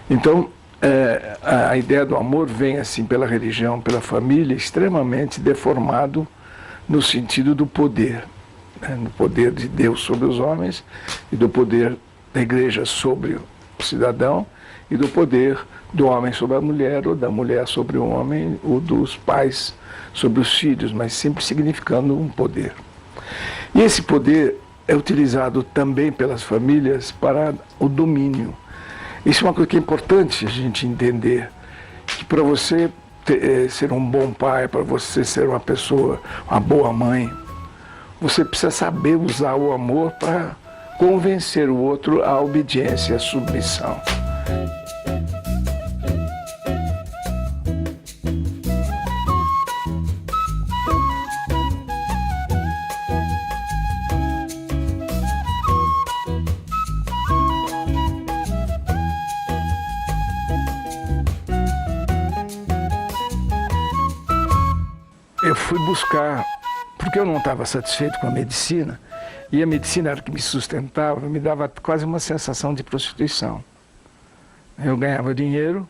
Então, a ideia do amor vem assim pela religião, pela família, extremamente deformado no sentido do poder, né? No poder de Deus sobre os homens e do poder da igreja sobre o cidadão e do poder do homem sobre a mulher ou da mulher sobre o homem ou dos pais sobre os filhos, mas sempre significando um poder. E esse poder é utilizado também pelas famílias para o domínio. Isso é uma coisa que é importante a gente entender, que para você ser um bom pai, para você ser uma pessoa, uma boa mãe, você precisa saber usar o amor para convencer o outro à obediência, à submissão. Eu fui buscar, porque eu não estava satisfeito com a medicina, e a medicina era que me sustentava, me dava quase uma sensação de prostituição. Eu ganhava dinheiro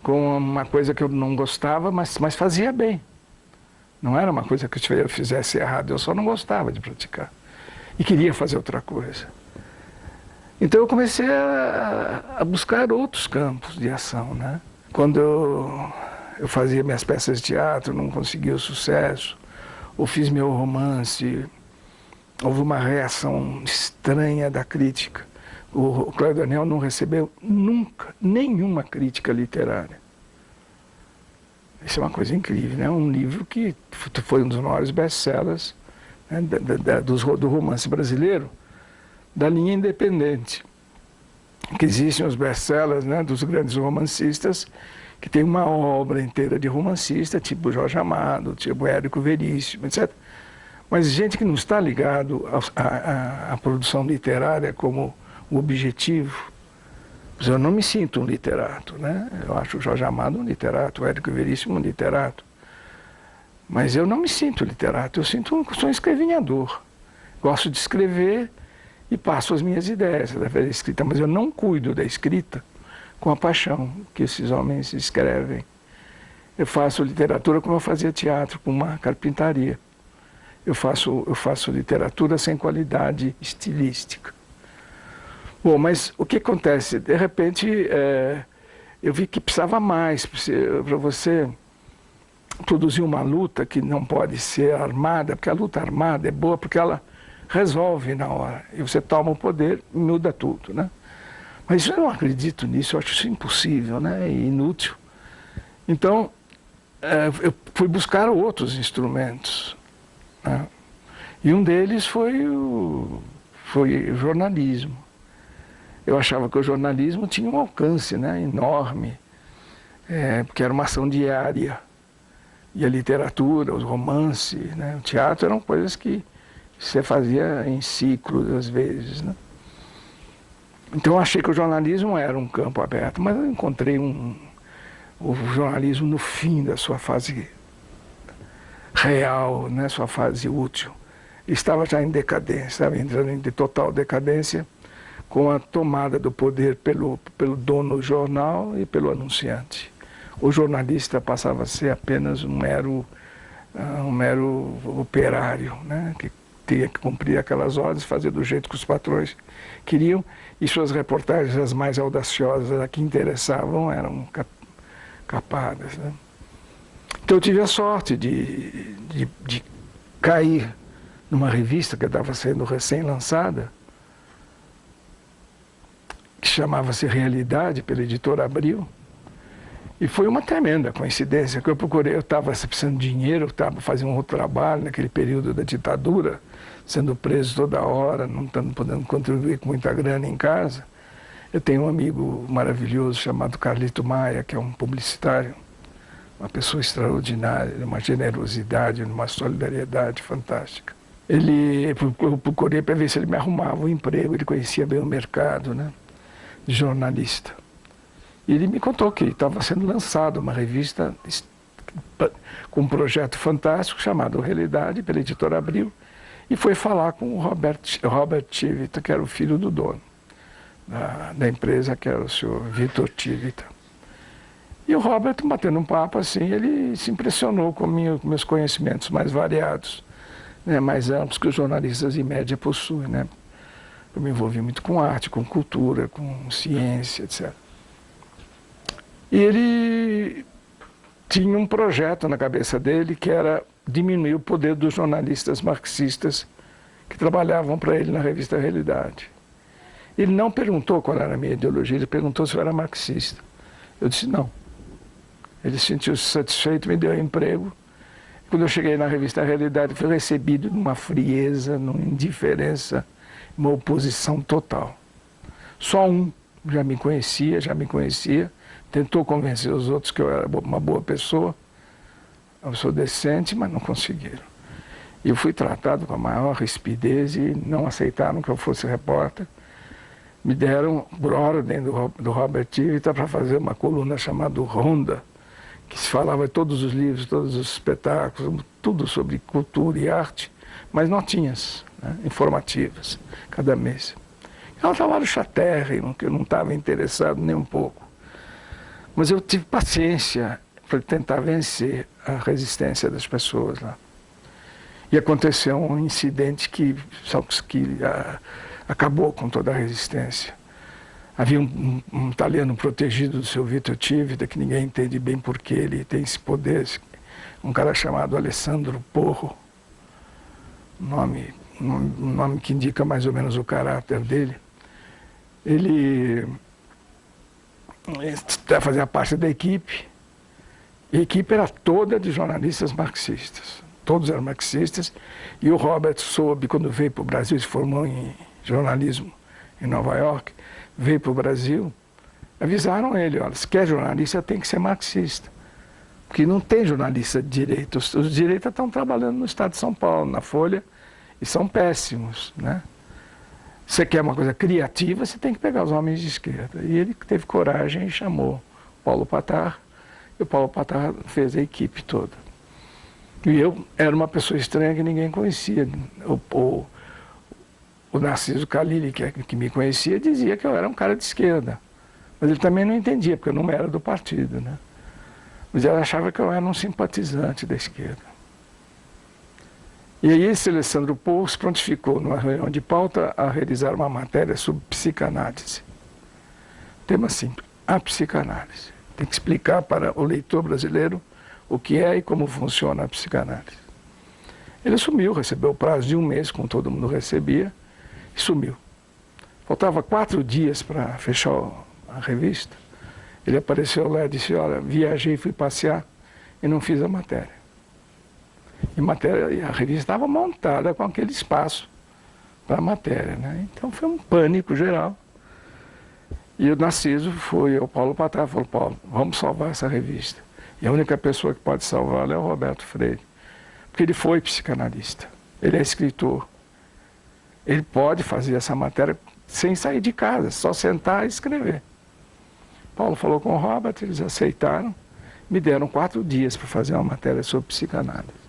com uma coisa que eu não gostava, mas fazia bem. Não era uma coisa que eu fizesse errado, eu só não gostava de praticar. E queria fazer outra coisa. Então eu comecei a buscar outros campos de ação, né? Quando eu fazia minhas peças de teatro, não conseguia o sucesso, ou fiz meu romance, houve uma reação estranha da crítica. O Cláudio Daniel não recebeu nunca nenhuma crítica literária. Isso é uma coisa incrível, né? Um livro que foi um dos maiores best-sellers, né, do romance brasileiro, da linha independente. Que existem os best-sellers, né, dos grandes romancistas, que tem uma obra inteira de romancista, tipo Jorge Amado, tipo Érico Veríssimo, etc. Mas gente que não está ligado à produção literária como o objetivo. Eu não me sinto um literato, né? Eu acho o Jorge Amado um literato, o Érico Veríssimo um literato. Mas eu não me sinto literato, eu sou um escrevinhador. Gosto de escrever e passo as minhas ideias através da escrita, mas eu não cuido da escrita com a paixão que esses homens escrevem. Eu faço literatura como eu fazia teatro, com uma carpintaria. Eu faço literatura sem qualidade estilística. Bom, mas o que acontece? De repente, eu vi que precisava mais para você produzir uma luta que não pode ser armada, porque a luta armada é boa porque ela resolve na hora. E você toma o poder e muda tudo, né? Mas eu não acredito nisso, eu acho isso impossível, né? E inútil. Então, eu fui buscar outros instrumentos, né? E um deles foi o jornalismo. Eu achava que o jornalismo tinha um alcance, né, enorme, porque era uma ação diária. E a literatura, os romances, né, o teatro eram coisas que você fazia em ciclos, às vezes, né? Então eu achei que o jornalismo era um campo aberto, mas eu encontrei o jornalismo no fim da sua fase real, né, sua fase útil. Estava já em decadência, estava entrando em total decadência com a tomada do poder pelo dono do jornal e pelo anunciante. O jornalista passava a ser apenas um mero operário, né, que tinha que cumprir aquelas ordens, fazer do jeito que os patrões queriam, e suas reportagens, as mais audaciosas, as que interessavam, eram capadas, né? Então eu tive a sorte de cair numa revista que estava sendo recém-lançada, que chamava-se Realidade, pela editora Abril, e foi uma tremenda coincidência, que eu estava precisando de dinheiro, eu estava fazendo um outro trabalho naquele período da ditadura, sendo preso toda hora, não podendo contribuir com muita grana em casa. Eu tenho um amigo maravilhoso chamado Carlito Maia, que é um publicitário, uma pessoa extraordinária, uma generosidade, uma solidariedade fantástica. Eu procurei para ver se ele me arrumava um emprego, ele conhecia bem o mercado, né, de jornalista. E ele me contou que estava sendo lançada uma revista com um projeto fantástico chamado Realidade, pela editora Abril, e foi falar com o Robert Chivita, que era o filho do dono. da empresa, que era o senhor Vitor Tivita. E o Robert, batendo um papo assim, ele se impressionou com meus conhecimentos mais variados, né, mais amplos que os jornalistas em média possuem, né? Eu me envolvi muito com arte, com cultura, com ciência, etc. E ele tinha um projeto na cabeça dele que era diminuir o poder dos jornalistas marxistas que trabalhavam para ele na revista Realidade. Ele não perguntou qual era a minha ideologia, ele perguntou se eu era marxista. Eu disse não. Ele se sentiu satisfeito, me deu um emprego. Quando eu cheguei na revista Realidade, fui recebido numa frieza, numa indiferença, uma oposição total. Só um já me conhecia, tentou convencer os outros que eu era uma boa pessoa, eu sou decente, mas não conseguiram. E eu fui tratado com a maior rispidez e não aceitaram que eu fosse repórter. Me deram, por ordem do Robert Tivita, para fazer uma coluna chamada Ronda, que se falava de todos os livros, todos os espetáculos, tudo sobre cultura e arte, mas notinhas, né, informativas, cada mês. É um trabalho chatérrimo, que eu não estava interessado nem um pouco. Mas eu tive paciência para tentar vencer a resistência das pessoas lá. E aconteceu um incidente que acabou com toda a resistência. Havia um italiano protegido do seu Vitor Tivita, que ninguém entende bem por que ele tem esse poder, um cara chamado Alessandro Porro, um nome que indica mais ou menos o caráter dele. Ele fazia parte da equipe, e a equipe era toda de jornalistas marxistas. Todos eram marxistas, e o Robert soube, quando veio para o Brasil, se formou em jornalismo em Nova York, veio para o Brasil, avisaram ele, olha, se quer jornalista tem que ser marxista, porque não tem jornalista de direita, os de direita estão trabalhando no estado de São Paulo, na Folha, e são péssimos, né? Você quer uma coisa criativa, você tem que pegar os homens de esquerda. E ele teve coragem e chamou Paulo Patar, e o Paulo Patar fez a equipe toda. E eu era uma pessoa estranha que ninguém conhecia. O Narciso Calili, que me conhecia, dizia que eu era um cara de esquerda. Mas ele também não entendia, porque eu não era do partido, né? Mas ele achava que eu era um simpatizante da esquerda. E aí esse Alessandro Porro se prontificou, numa reunião de pauta, a realizar uma matéria sobre psicanálise. Tema simples, a psicanálise. Tem que explicar para o leitor brasileiro o que é e como funciona a psicanálise. Ele sumiu, recebeu o prazo de um mês, como todo mundo recebia, e sumiu. Faltava 4 dias para fechar a revista. Ele apareceu lá e disse, olha, viajei, fui passear e não fiz a matéria. E a revista estava montada com aquele espaço para a matéria, né? Então foi um pânico geral. E o Narciso foi ao Paulo Patar e falou, Paulo, vamos salvar essa revista. E a única pessoa que pode salvá-la é o Roberto Freire. Porque ele foi psicanalista, ele é escritor. Ele pode fazer essa matéria sem sair de casa, só sentar e escrever. Paulo falou com o Robert, eles aceitaram, me deram 4 dias para fazer uma matéria sobre psicanálise.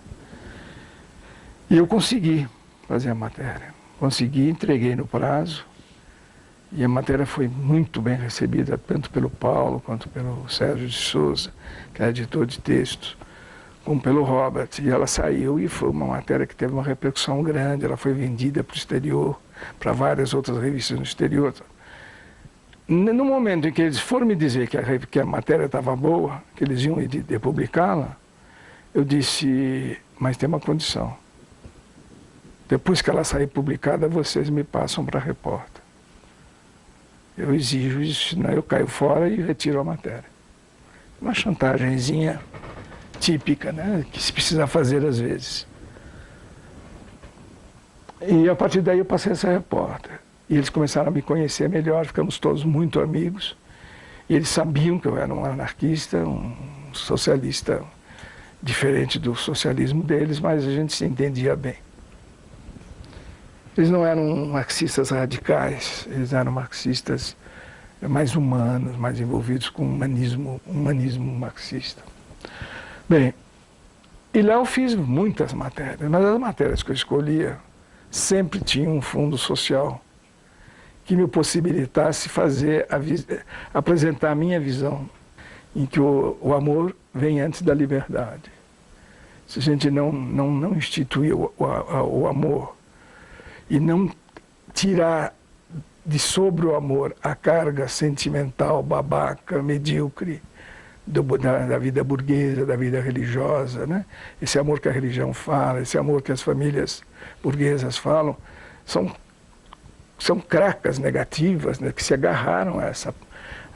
E eu consegui fazer a matéria. Consegui, entreguei no prazo. E a matéria foi muito bem recebida, tanto pelo Paulo quanto pelo Sérgio de Souza, que é editor de textos, como pelo Robert. E ela saiu e foi uma matéria que teve uma repercussão grande. Ela foi vendida para o exterior, para várias outras revistas no exterior. No momento em que eles foram me dizer que a matéria estava boa, que eles iam publicá-la, eu disse, mas tem uma condição. Depois que ela sair publicada, vocês me passam para repórter. Eu exijo isso, senão eu caio fora e retiro a matéria. Uma chantagenzinha típica, né, que se precisa fazer às vezes. E a partir daí eu passei a ser repórter. E eles começaram a me conhecer melhor, ficamos todos muito amigos. E eles sabiam que eu era um anarquista, um socialista diferente do socialismo deles, mas a gente se entendia bem. Eles não eram marxistas radicais, eles eram marxistas mais humanos, mais envolvidos com humanismo marxista. Bem, e lá eu fiz muitas matérias, mas as matérias que eu escolhia sempre tinham um fundo social que me possibilitasse apresentar a minha visão, em que o amor vem antes da liberdade. Se a gente não instituir o amor e não tirar de sobre o amor a carga sentimental, babaca, medíocre da vida burguesa, da vida religiosa, né? Esse amor que a religião fala, esse amor que as famílias burguesas falam, são cracas negativas, né, que se agarraram a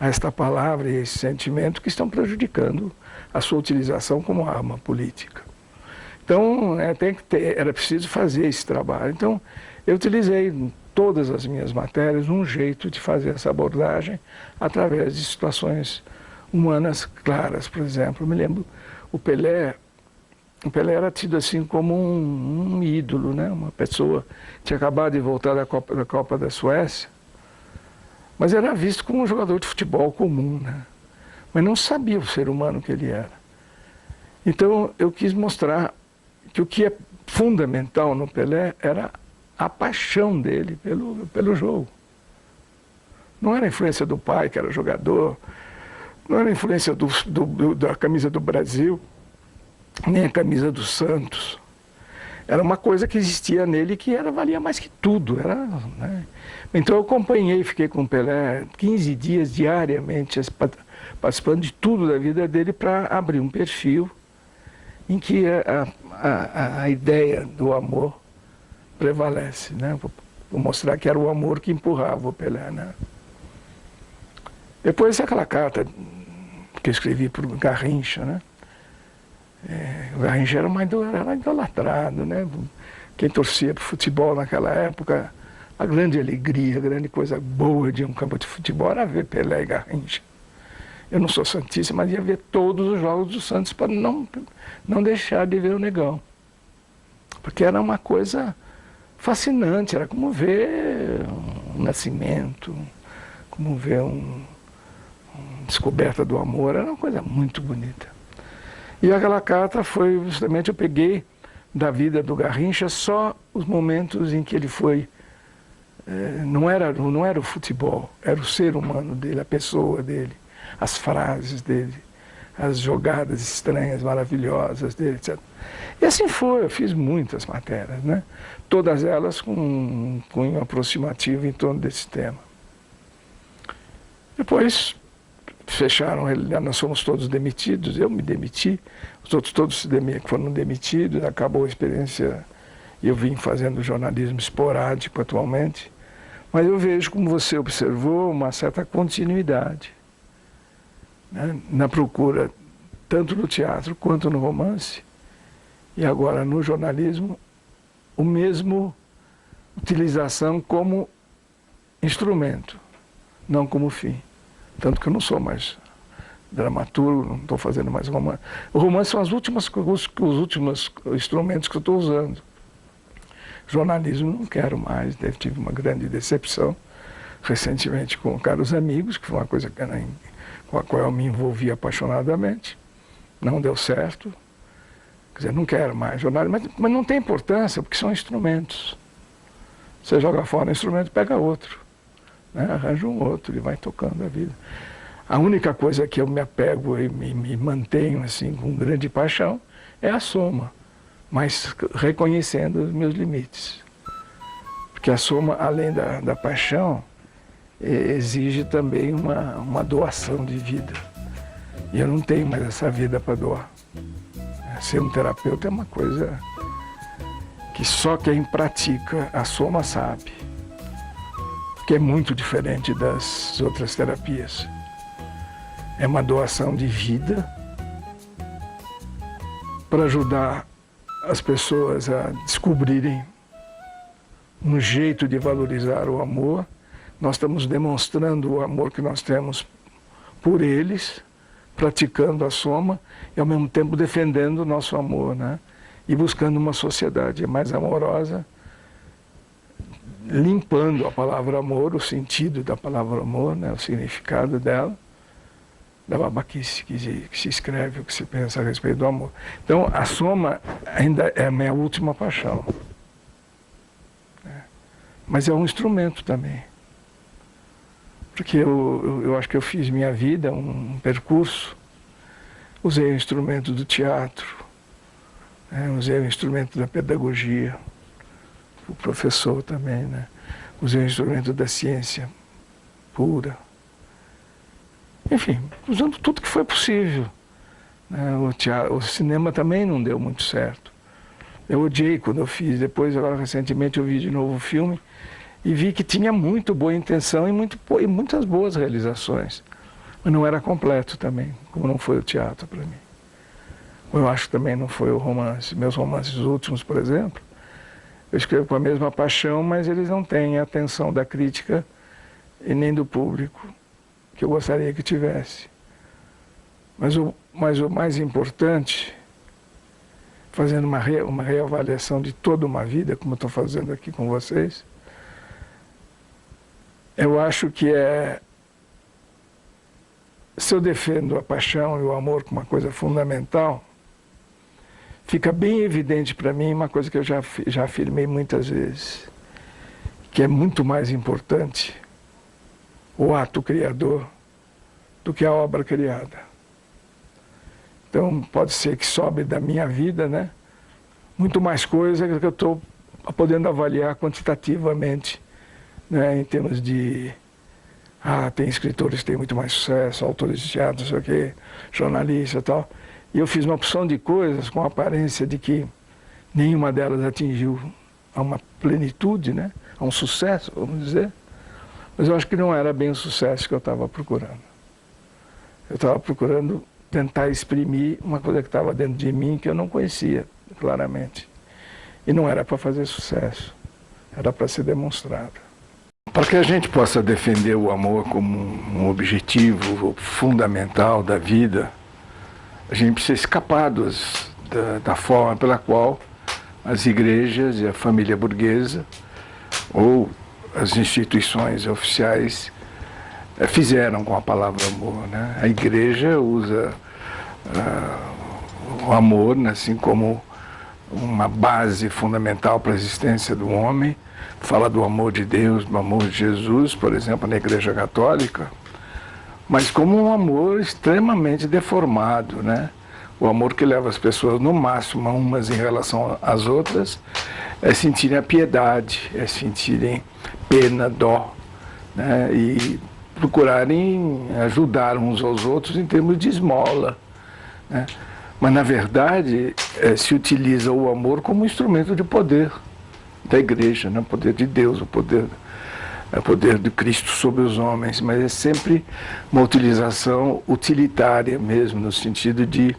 esta palavra e a esse sentimento, que estão prejudicando a sua utilização como arma política. Então, né, era preciso fazer esse trabalho. Então, eu utilizei em todas as minhas matérias um jeito de fazer essa abordagem através de situações humanas claras. Por exemplo, eu me lembro, o Pelé era tido assim como um ídolo, né? Uma pessoa que tinha acabado de voltar da Copa da Suécia, mas era visto como um jogador de futebol comum, né? Mas não sabia o ser humano que ele era. Então eu quis mostrar que o que é fundamental no Pelé era a paixão dele pelo jogo. Não era a influência do pai, que era jogador, não era a influência da camisa do Brasil, nem a camisa do Santos. Era uma coisa que existia nele que valia mais que tudo. Né? Então eu acompanhei, fiquei com o Pelé 15 dias diariamente, participando de tudo da vida dele, para abrir um perfil em que a ideia do amor prevalece. Né? Vou mostrar que era o amor que empurrava o Pelé. Né? Depois aquela carta que eu escrevi para o Garrincha, né? O Garrincha era idolatrado, né? Quem torcia para o futebol naquela época, a grande alegria, a grande coisa boa de um campo de futebol era ver Pelé e Garrincha. Eu não sou santista, mas ia ver todos os jogos do Santos para não deixar de ver o Negão. Porque era uma coisa fascinante, era como ver um nascimento, como ver uma descoberta do amor, era uma coisa muito bonita. E aquela carta foi justamente, eu peguei da vida do Garrincha só os momentos em que ele foi, não era o futebol, era o ser humano dele, a pessoa dele, as frases dele, as jogadas estranhas, maravilhosas dele, etc. E assim foi, eu fiz muitas matérias, né? Todas elas com um cunho aproximativo em torno desse tema. Depois fecharam, nós fomos todos demitidos, eu me demiti, os outros todos foram demitidos, acabou a experiência e eu vim fazendo jornalismo esporádico atualmente, mas eu vejo, como você observou, uma certa continuidade, né, na procura, tanto no teatro quanto no romance, e agora no jornalismo, o mesmo utilização como instrumento, não como fim. Tanto que eu não sou mais dramaturgo, não estou fazendo mais romance. O romance são os últimos instrumentos que eu estou usando. Jornalismo não quero mais, tive uma grande decepção recentemente com Caros Amigos, que foi uma coisa com a qual eu me envolvi apaixonadamente. Não deu certo. Quer dizer, não quero mais jornalismo, mas não tem importância, porque são instrumentos. Você joga fora o instrumento, pega outro. Né? Arranja um outro e vai tocando a vida. A única coisa que eu me apego e me mantenho assim com grande paixão é a soma, mas reconhecendo os meus limites. Porque a soma, além da paixão, exige também uma doação de vida. E eu não tenho mais essa vida para doar. Ser um terapeuta é uma coisa que só quem pratica a soma sabe. Que é muito diferente das outras terapias. É uma doação de vida para ajudar as pessoas a descobrirem um jeito de valorizar o amor. Nós estamos demonstrando o amor que nós temos por eles, praticando a soma e ao mesmo tempo defendendo o nosso amor, né? E buscando uma sociedade mais amorosa, limpando a palavra amor, o sentido da palavra amor, né, o significado dela, da babaquice que se escreve, o que se pensa a respeito do amor. Então, a soma ainda é a minha última paixão. Mas é um instrumento também. porque eu acho que eu fiz minha vida, um percurso, usei o instrumento do teatro, usei o instrumento da pedagogia, o professor também, né? Usei o instrumento da ciência pura. Enfim, usando tudo que foi possível. O cinema também não deu muito certo. Eu odiei quando eu fiz, depois, agora recentemente eu vi de novo o filme e vi que tinha muito boa intenção e muitas boas realizações. Mas não era completo também, como não foi o teatro para mim. Eu acho que também não foi o romance. Meus romances últimos, por exemplo, eu escrevo com a mesma paixão, mas eles não têm a atenção da crítica e nem do público que eu gostaria que tivesse. Mas o mais importante, fazendo uma reavaliação de toda uma vida, como eu estou fazendo aqui com vocês, eu acho que se eu defendo a paixão e o amor como uma coisa fundamental, fica bem evidente para mim uma coisa que eu já afirmei muitas vezes, que é muito mais importante o ato criador do que a obra criada. Então, pode ser que sobre da minha vida, né, muito mais coisa que eu estou podendo avaliar quantitativamente, né, em termos de... tem escritores que têm muito mais sucesso, autores de teatro, não sei o quê, jornalistas e tal. E eu fiz uma opção de coisas com a aparência de que nenhuma delas atingiu a uma plenitude, né, a um sucesso, vamos dizer. Mas eu acho que não era bem o sucesso que eu estava procurando. Eu estava procurando tentar exprimir uma coisa que estava dentro de mim que eu não conhecia claramente. E não era para fazer sucesso, era para ser demonstrado. Para que a gente possa defender o amor como um objetivo fundamental da vida, a gente precisa escapar da forma pela qual as igrejas e a família burguesa ou as instituições oficiais fizeram com a palavra amor, né? A igreja usa o amor, né, assim como uma base fundamental para a existência do homem. Fala do amor de Deus, do amor de Jesus, por exemplo, na Igreja Católica, mas como um amor extremamente deformado, né? O amor que leva as pessoas, no máximo, umas em relação às outras, é sentirem a piedade, é sentirem pena, dó, né? E procurarem ajudar uns aos outros em termos de esmola, né? Mas, na verdade, se utiliza o amor como instrumento de poder da igreja, né? O poder de Deus, o poder de Cristo sobre os homens, mas é sempre uma utilização utilitária mesmo, no sentido de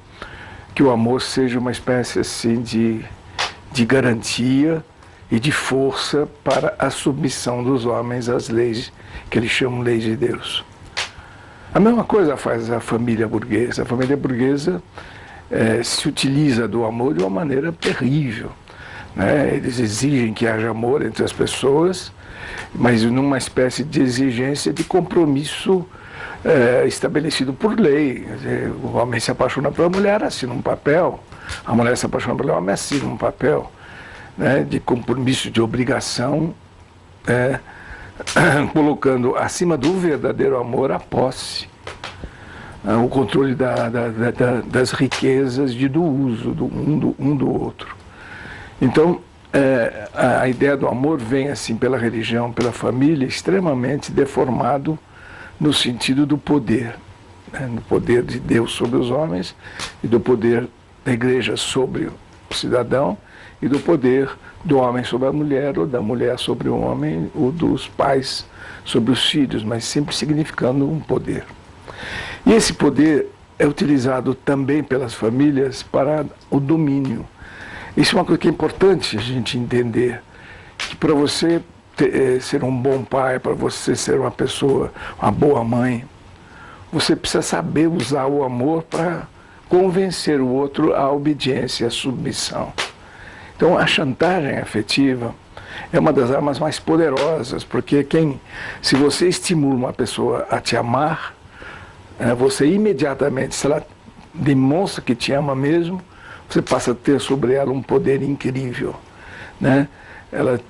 que o amor seja uma espécie assim de garantia e de força para a submissão dos homens às leis que eles chamam leis de Deus. A mesma coisa faz a família burguesa. A família burguesa se utiliza do amor de uma maneira terrível, né? Eles exigem que haja amor entre as pessoas, mas numa espécie de exigência de compromisso estabelecido por lei. Quer dizer, o homem se apaixona pela mulher, assina um papel, a mulher se apaixona pelo homem, assina um papel, né, de compromisso, de obrigação, colocando acima do verdadeiro amor a posse, o controle das riquezas e do uso um do outro. Então, a ideia do amor vem assim pela religião, pela família, extremamente deformado no sentido do poder, né? No poder de Deus sobre os homens e do poder da igreja sobre o cidadão e do poder do homem sobre a mulher ou da mulher sobre o homem ou dos pais sobre os filhos, mas sempre significando um poder. E esse poder é utilizado também pelas famílias para o domínio. Isso é uma coisa que é importante a gente entender, que para você ser um bom pai, para você ser uma pessoa, uma boa mãe, você precisa saber usar o amor para convencer o outro à obediência, à submissão. Então a chantagem afetiva é uma das armas mais poderosas, porque se você estimula uma pessoa a te amar, você imediatamente, se ela demonstra que te ama mesmo, você passa a ter sobre ela um poder incrível, né? Ela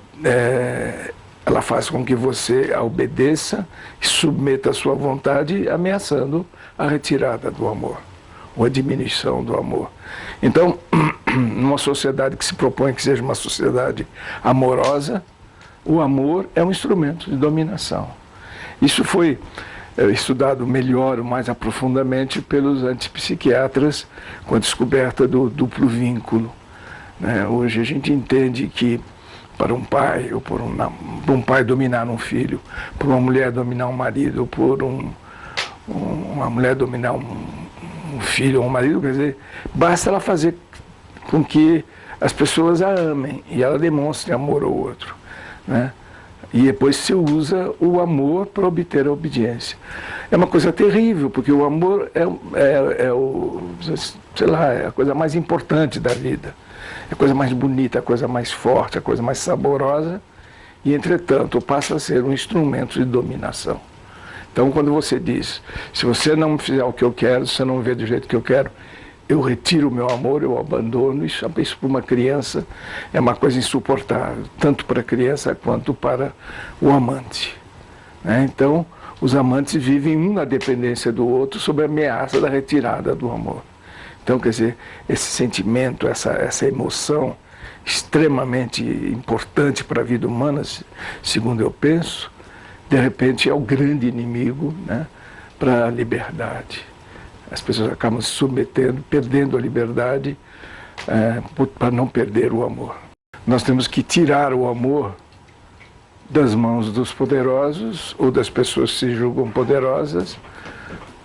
Ela faz com que você a obedeça e submeta a sua vontade, ameaçando a retirada do amor, ou a diminuição do amor. Então, numa sociedade que se propõe que seja uma sociedade amorosa, o amor é um instrumento de dominação. Isso foi estudado melhor, mais aprofundadamente, pelos antipsiquiatras com a descoberta do duplo vínculo. Né? Hoje a gente entende que para um pai, ou por um pai dominar um filho, por uma mulher dominar um marido, ou por uma mulher dominar um filho ou um marido, quer dizer, basta ela fazer com que as pessoas a amem e ela demonstre amor ao outro. Né? E depois se usa o amor para obter a obediência. É uma coisa terrível, porque o amor sei lá, é a coisa mais importante da vida. É a coisa mais bonita, a coisa mais forte, a coisa mais saborosa, e, entretanto, passa a ser um instrumento de dominação. Então, quando você diz, se você não fizer o que eu quero, se você não me vê do jeito que eu quero, eu retiro o meu amor, eu abandono, isso para uma criança é uma coisa insuportável, tanto para a criança quanto para o amante. Né? Então, os amantes vivem um na dependência do outro sob a ameaça da retirada do amor. Então, quer dizer, esse sentimento, essa emoção extremamente importante para a vida humana, segundo eu penso, de repente é o grande inimigo, né, para a liberdade. As pessoas acabam se submetendo, perdendo a liberdade para não perder o amor. Nós temos que tirar o amor das mãos dos poderosos ou das pessoas que se julgam poderosas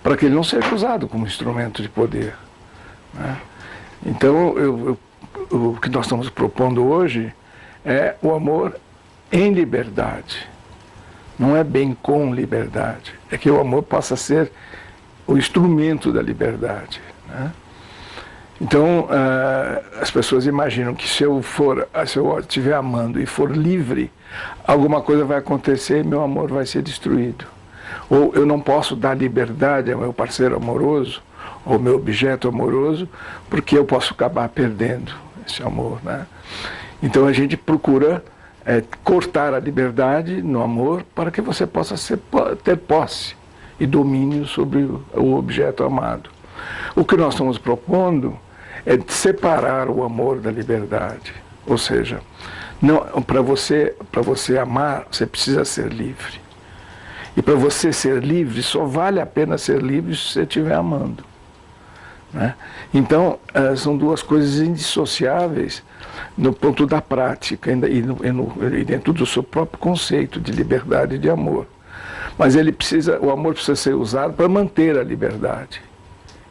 para que ele não seja usado como instrumento de poder. Né? Então, o que nós estamos propondo hoje é o amor em liberdade. Não é bem com liberdade. É que o amor possa ser o instrumento da liberdade. Né? Então, as pessoas imaginam que se eu estiver amando e for livre, alguma coisa vai acontecer e meu amor vai ser destruído. Ou eu não posso dar liberdade ao meu parceiro amoroso, ou meu objeto amoroso, porque eu posso acabar perdendo esse amor. Né? Então a gente procura cortar a liberdade no amor para que você possa ter posse e domínio sobre o objeto amado. O que nós estamos propondo é separar o amor da liberdade. Ou seja, para você amar, você precisa ser livre. E para você ser livre, só vale a pena ser livre se você estiver amando. Né? Então, são duas coisas indissociáveis no ponto da prática e dentro do seu próprio conceito de liberdade e de amor. Mas o amor precisa ser usado para manter a liberdade.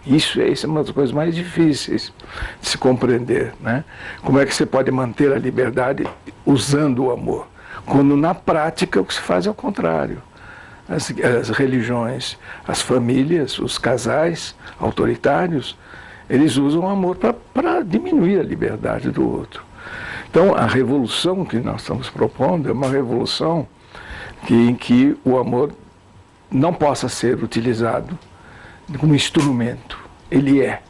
Isso é uma das coisas mais difíceis de se compreender. Né? Como é que você pode manter a liberdade usando o amor? Quando na prática o que se faz é o contrário. As religiões, as famílias, os casais autoritários, eles usam o amor para diminuir a liberdade do outro. Então, a revolução que nós estamos propondo é uma revolução em que o amor não possa ser utilizado como instrumento. Ele é.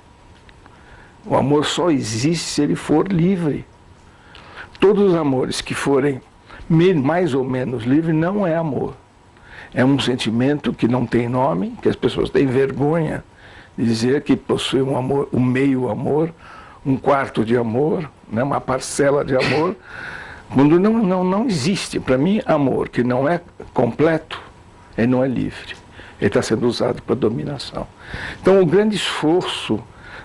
O amor só existe se ele for livre. Todos os amores que forem mais ou menos livres não é amor. É um sentimento que não tem nome, que as pessoas têm vergonha de dizer que possui um amor, um meio amor, um quarto de amor, né, uma parcela de amor, quando não existe. Para mim, amor que não é completo, ele não é livre. Ele está sendo usado para dominação. Então, o grande esforço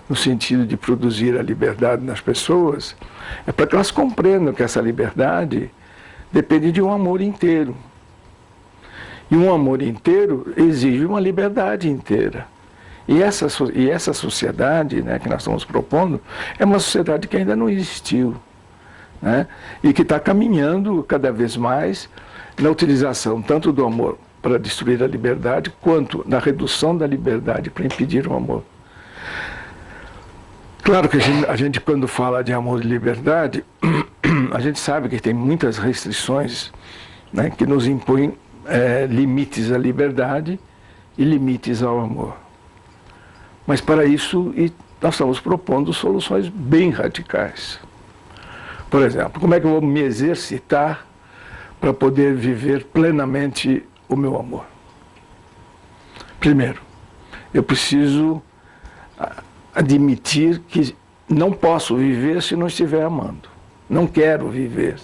no sentido de produzir a liberdade nas pessoas é para que elas compreendam que essa liberdade depende de um amor inteiro. E um amor inteiro exige uma liberdade inteira. E essa sociedade, né, que nós estamos propondo é uma sociedade que ainda não existiu. Né, e que está caminhando cada vez mais na utilização tanto do amor para destruir a liberdade, quanto na redução da liberdade para impedir o amor. Claro que a gente quando fala de amor e liberdade, a gente sabe que tem muitas restrições, né, que nos impõem limites à liberdade e limites ao amor. Mas para isso nós estamos propondo soluções bem radicais. Por exemplo, como é que eu vou me exercitar para poder viver plenamente o meu amor? Primeiro, eu preciso admitir que não posso viver se não estiver amando. Não quero viver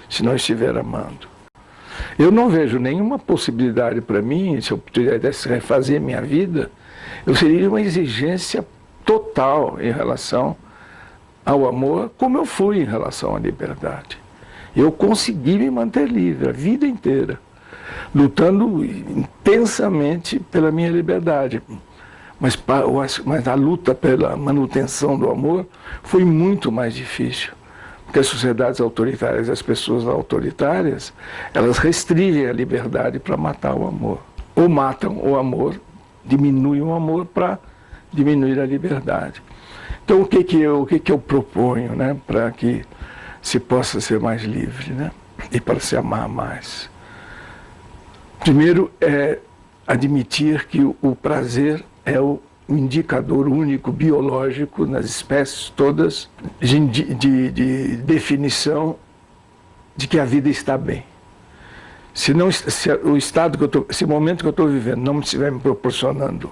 se não estiver amando. Eu não vejo nenhuma possibilidade para mim, se eu pudesse refazer minha vida, eu seria uma exigência total em relação ao amor, como eu fui em relação à liberdade. Eu consegui me manter livre a vida inteira, lutando intensamente pela minha liberdade. Mas a luta pela manutenção do amor foi muito mais difícil. Porque as sociedades autoritárias, as pessoas autoritárias, elas restringem a liberdade para matar o amor. Ou matam o amor, diminuem o amor para diminuir a liberdade. Então o que eu proponho, né, para que se possa ser mais livre, né, e para se amar mais? Primeiro é admitir que o prazer é o indicador único biológico nas espécies todas de definição de que a vida está bem. Se o estado se o momento que eu estou vivendo não estiver me proporcionando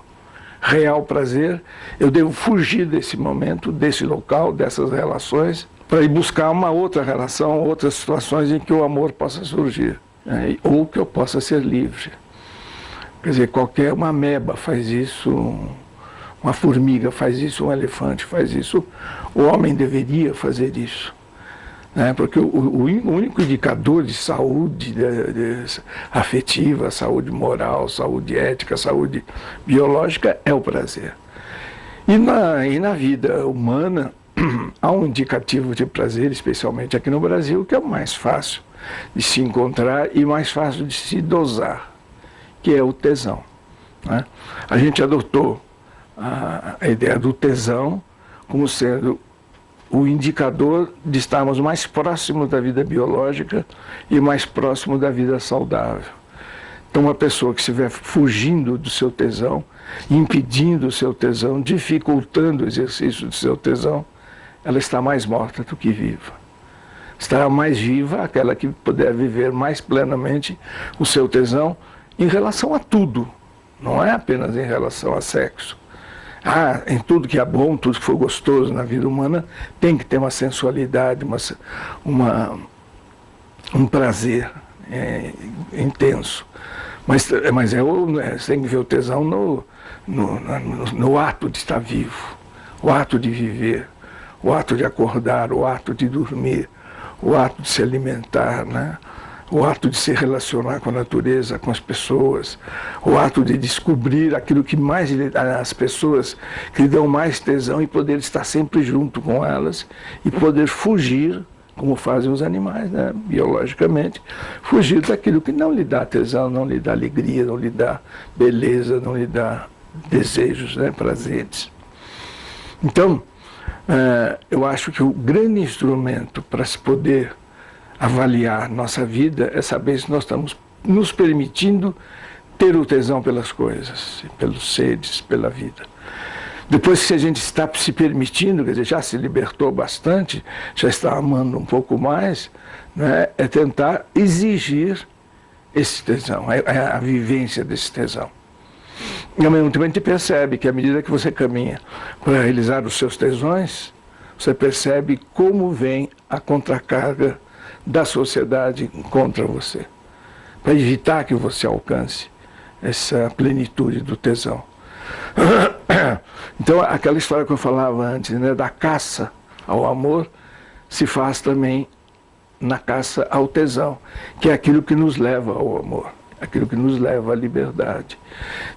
real prazer, eu devo fugir desse momento, desse local, dessas relações, para ir buscar uma outra relação, outras situações em que o amor possa surgir, né? Ou que eu possa ser livre. Quer dizer, uma ameba faz isso, uma formiga faz isso, um elefante faz isso, o homem deveria fazer isso. Né? Porque o único indicador de saúde afetiva, saúde moral, saúde ética, saúde biológica é o prazer. E na vida humana há um indicativo de prazer, especialmente aqui no Brasil, que é o mais fácil de se encontrar e mais fácil de se dosar, que é o tesão. Né? A gente adotou a ideia do tesão como sendo o indicador de estarmos mais próximos da vida biológica e mais próximo da vida saudável. Então uma pessoa que estiver fugindo do seu tesão, impedindo o seu tesão, dificultando o exercício do seu tesão, ela está mais morta do que viva. Estará mais viva aquela que puder viver mais plenamente o seu tesão em relação a tudo, não é apenas em relação a sexo. Em tudo que é bom, tudo que for gostoso na vida humana, tem que ter uma sensualidade, um prazer intenso. Mas você tem que ver o tesão no ato de estar vivo, o ato de viver, o ato de acordar, o ato de dormir, o ato de se alimentar, né? O ato de se relacionar com a natureza, com as pessoas, o ato de descobrir aquilo que mais as pessoas que lhe dão mais tesão e poder estar sempre junto com elas e poder fugir, como fazem os animais, né, biologicamente, fugir daquilo que não lhe dá tesão, não lhe dá alegria, não lhe dá beleza, não lhe dá desejos, né, prazeres. Então, eu acho que o grande instrumento para se poder avaliar nossa vida é saber se nós estamos nos permitindo ter o tesão pelas coisas, pelos seres, pela vida. Depois que a gente está se permitindo, quer dizer, já se libertou bastante, já está amando um pouco mais, né, é tentar exigir esse tesão, a vivência desse tesão. E ao mesmo tempo a gente percebe que à medida que você caminha para realizar os seus tesões, você percebe como vem a contracarga da sociedade contra você, para evitar que você alcance essa plenitude do tesão. Então, aquela história que eu falava antes, né, da caça ao amor, se faz também na caça ao tesão, que é aquilo que nos leva ao amor, aquilo que nos leva à liberdade.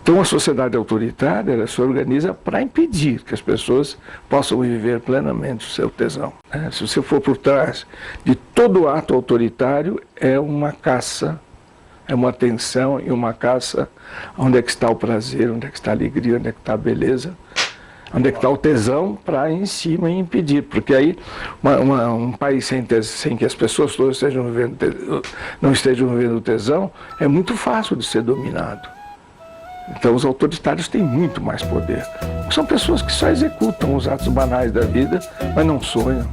Então, a sociedade autoritária, ela se organiza para impedir que as pessoas possam viver plenamente o seu tesão. Se você for por trás de todo ato autoritário, é uma caça, é uma tensão e uma caça. Onde é que está o prazer, onde é que está a alegria, onde é que está a beleza, onde é que está o tesão, para ir em cima e impedir. Porque aí, um país sem que as pessoas todas não estejam vivendo o tesão, é muito fácil de ser dominado. Então os autoritários têm muito mais poder. São pessoas que só executam os atos banais da vida, mas não sonham.